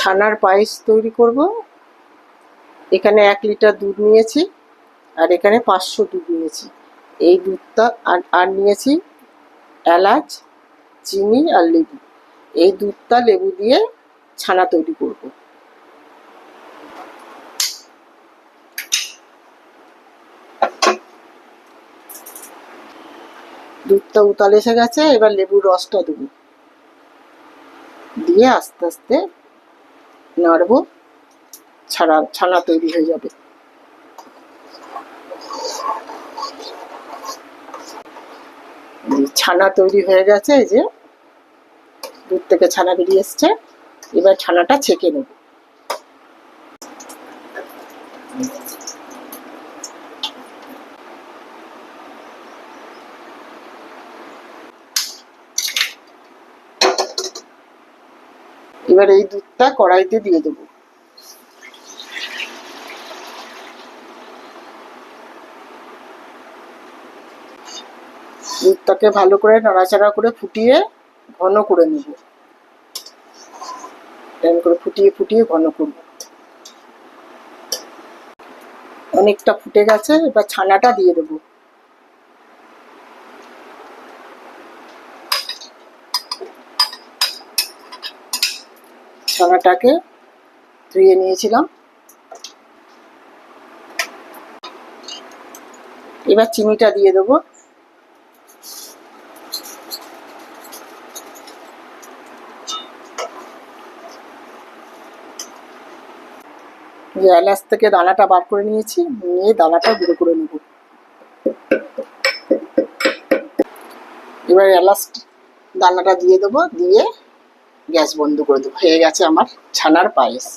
ছানার পায়েস তৈরি করব। এখানে 1 লিটার দুধ নিয়েছি আর এখানে 500 দুধ নিয়েছি। এই দুধটা আর নিয়েছি এলাচ, চিনি আর লেবু। এই দুধটা লেবু দিয়ে ছানা তৈরি করব। দুধটা উতাল এসে গেছে, এবার লেবুর রসটা দেবো, দিয়ে আস্তে আস্তে নাড়বো, ছানা তৈরি হয়ে যাবে। ছানা তৈরি হয়ে গেছে, এই যে দুধ থেকে ছানা বেরিয়ে এসছে। এবার ছানাটা ছেঁকে নেব। এবার এই দুধটা কড়াইতে দিয়ে দেবো। দুধটাকে ভালো করে নাড়াচাড়া করে ফুটিয়ে ঘন করে নেব। এরকম করে ফুটিয়ে ফুটিয়ে ঘন করব। অনেকটা ফুটে গেছে, এবার ছানাটা দিয়ে দেবো। ছানাটাকে ধুয়ে নিয়েছিলাম। এবার চিনিটা দিয়ে দেবো। যে এলাচ থেকে দানাটা বার করে নিয়েছি, নিয়ে দানাটা গুঁড়ো করে নেব। এবার এলাচ দানাটা দিয়ে দেবো, দিয়ে গ্যাস বন্ধ করে দেবো। হয়ে গেছে আমার ছানার পায়েস।